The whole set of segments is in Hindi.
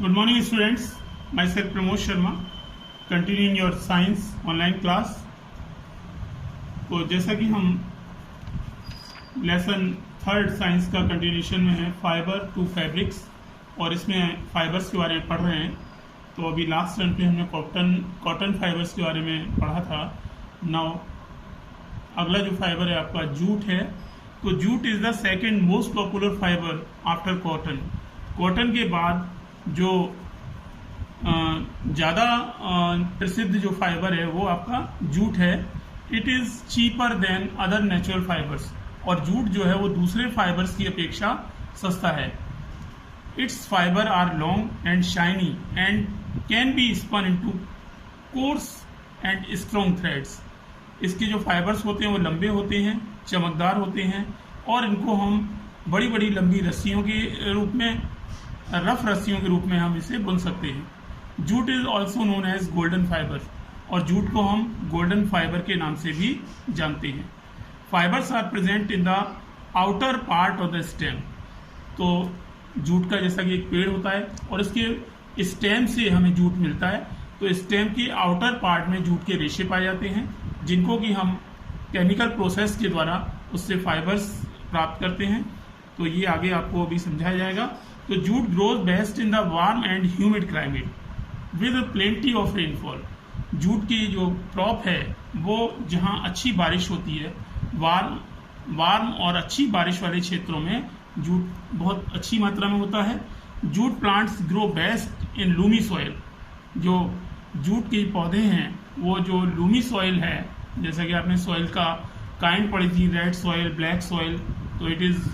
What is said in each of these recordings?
Good morning students, myself Pramod Sharma, continuing your science online class। तो जैसा कि हम लेसन 3rd साइंस का कंटिन्यूशन में है फाइबर टू फैब्रिक्स और इसमें फाइबर्स के बारे में पढ़ रहे हैं। तो अभी लास्ट टर्म पे हमने कॉटन फाइबर्स के बारे में पढ़ा था। नाउ अगला जो फाइबर है आपका जूट है। तो jute is the second most popular fibre after cotton. Cotton के बाद जो ज़्यादा प्रसिद्ध जो फाइबर है वो आपका जूट है। It is cheaper than other natural fibres, और जूट जो है वो दूसरे फाइबर्स की अपेक्षा सस्ता है। It's fibre are long and shiny and can be spun into coarse and strong threads. इसके जो फाइबर्स होते हैं वो लंबे होते हैं, चमकदार होते हैं, और इनको हम बड़ी बड़ी लंबी रस्सियों के रूप में, रफ रस्सियों के रूप में हम इसे बुन सकते हैं। Jute is also known as golden fibre, और जूट को हम गोल्डन फाइबर के नाम से भी जानते हैं। Fibres are present in the outer part of the stem. तो जूट का जैसा कि एक पेड़ होता है और इसके स्टेम से हमें जूट मिलता है, तो स्टेम के आउटर पार्ट में जूट के रेशे पाए जाते हैं, जिनको कि हम केमिकल प्रोसेस के द्वारा उससे फाइबर्स प्राप्त करते हैं। तो ये आगे आपको अभी समझाया जाएगा। तो jute grows best in the warm and humid climate with plenty of rainfall. Jute की जो क्रॉप है वो जहाँ अच्छी बारिश होती है, वार्म और अच्छी बारिश वाले क्षेत्रों में जूट बहुत अच्छी मात्रा में होता है। Jute plants grow best in Lumi soil. जो जूट के पौधे हैं वो जो लूमी सॉइल है, जैसा कि आपने सॉइल का काइंड पढ़ी थी, रेड सॉइल, ब्लैक सॉइल, तो it is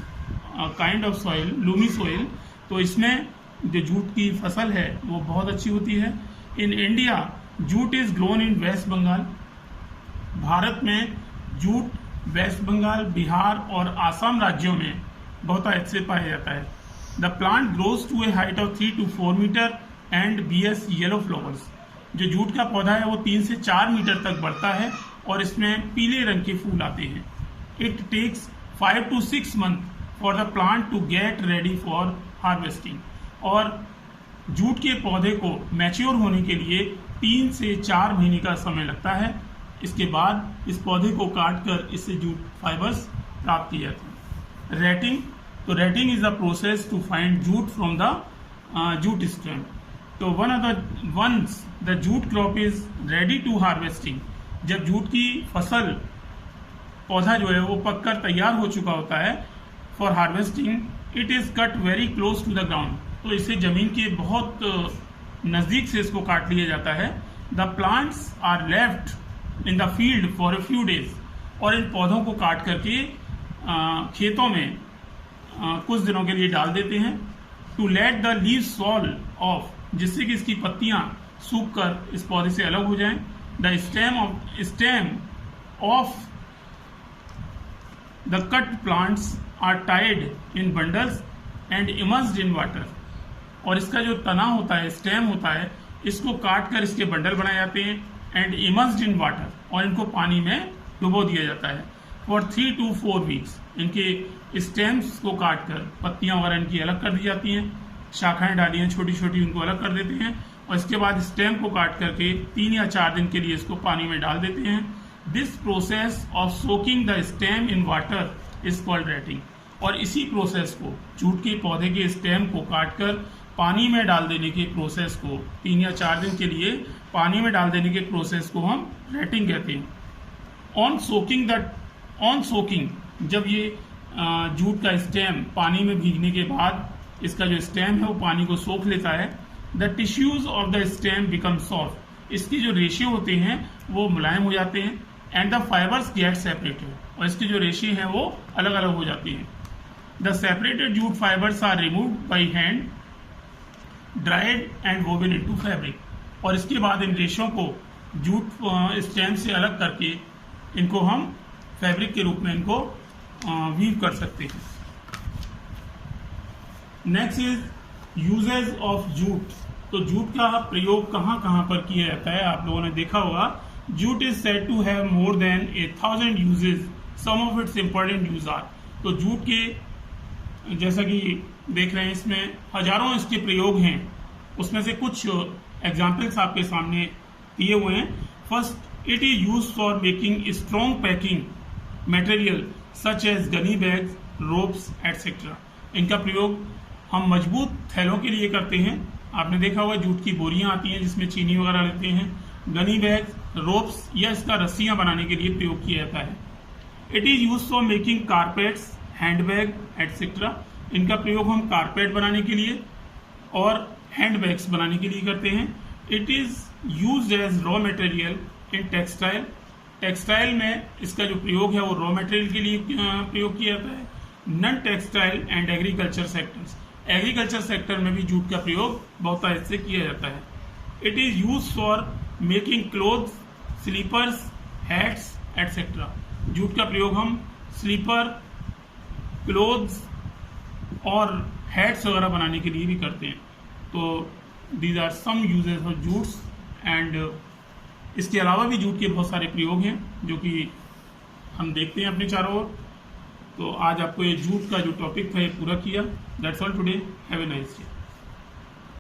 kind of soil Lumi soil. तो इसमें जो जूट की फसल है वो बहुत अच्छी होती है। In India jute is grown in West Bengal. Bharat में जूट वेस्ट बंगाल, बिहार और आसाम राज्यों में बहुत अच्छे पाया जाता है। The plant grows to a height of 3 to 4 metre and bears yellow flowers. जो जूट का पौधा है वो 3 से 4 मीटर तक बढ़ता है और इसमें पीले रंग के फूल आते हैं। It takes 5 to 6 months for the plant to get ready for harvesting. और जूट के पौधे को मैच्योर होने के लिए 3 से 4 महीने का समय लगता है। इसके बाद इस पौधे को काट कर इससे जूट फाइबर्स प्राप्त किए जाते हैं। रेटिंग, तो retting is the process to find jute from the jute stem. तो once the jute crop is ready to harvesting, जब जूट की फसल पौधा जो है वो पककर तैयार हो चुका होता है for harvesting, it is cut very close to the ground. तो इसे जमीन के बहुत नजदीक से इसको काट लिया जाता है। The plants are left in the field for a few days, और इन पौधों को काट करके खेतों में कुछ दिनों के लिए डाल देते हैं। To let the leaves fall off, जिससे कि इसकी पत्तियां सूख कर इस पौधे से अलग हो जाएं। The stem of the cut plants are tied in bundles and immersed in water. और इसका जो तना होता है, स्टेम होता है, इसको काट कर इसके बंडल बनाए जाते हैं एंड इमर्स्ड इन वाटर, और इनको पानी में डुबो दिया जाता है फॉर 3 to 4 weeks। इनके स्टेम्स को काट कर पत्तियां वगैरह इनकी अलग कर दी जाती हैं, शाखाएं डाली हैं छोटी छोटी, उनको अलग कर देते हैं, और इसके बाद स्टेम को काट करके 3 या 4 दिन के लिए इसको पानी में डाल देते हैं। This process of soaking the stem in water is called rating. और इसी प्रोसेस को, जूट के पौधे के स्टेम को काटकर पानी में डाल देने के प्रोसेस को, 3 या 4 दिन के लिए पानी में डाल देने के प्रोसेस को हम रेटिंग कहते हैं। ऑन सोकिंग, जब ये जूट का स्टेम पानी में भीगने के बाद इसका जो स्टेम है वो पानी को सोख लेता है, the tissues of the stem become soft. इसके जो रेशे होते हैं वो मुलायम हो जाते हैं, and the fibres get separated, और इसके जो रेशे हैं वो अलग अलग हो जाती हैं। The separated jute fibres are removed by hand, dried and woven into fabric. और इसके बाद इन रेशों को जूट स्टेम से अलग करके इनको हम फैब्रिक के रूप में इनको वीव कर सकते हैं। Next is usage of jute. तो जूट का प्रयोग कहाँ कहाँ पर किया जाता है, आप लोगों ने देखा होगा। Jute is said to have more than 1000 uses, some of its important use are. तो जूट के जैसा कि देख रहे हैं इसमें हजारों इसके प्रयोग हैं, उसमें से कुछ एग्जाम्पल्स आपके सामने दिए हुए हैं। First, it is use for making strong packing material such as gunny bags, ropes etcetera. इनका प्रयोग हम मजबूत थैलों के लिए करते हैं। आपने देखा होगा जूट की बोरियां आती हैं जिसमें चीनी वगैरह लेते हैं। गनी बैग्स, रोप्स या इसका रस्सियां बनाने के लिए प्रयोग किया जाता है। It is use for making carpets, handbag etcetera. इनका प्रयोग हम कारपेट बनाने के लिए और हैंडबैग्स बनाने के लिए करते हैं। It is use as raw material in textile. Textile में इसका जो प्रयोग है वो रॉ मटेरियल के लिए प्रयोग किया जाता है। Non textile and agriculture sectors, agriculture sector में भी जूट का प्रयोग बहुतायत से किया जाता है। It is use for making clothes, slippers, hats etcetera. Jute का प्रयोग हम स्लीपर, क्लोथ्स और हैट्स वगैरह बनाने के लिए भी करते हैं। तो these are some uses of jutes and इसके अलावा भी जूट के बहुत सारे प्रयोग हैं जो कि हम देखते हैं अपने चारों ओर। तो आज आपको ये जूट का जो टॉपिक था ये पूरा किया। That's all today. Have a nice day.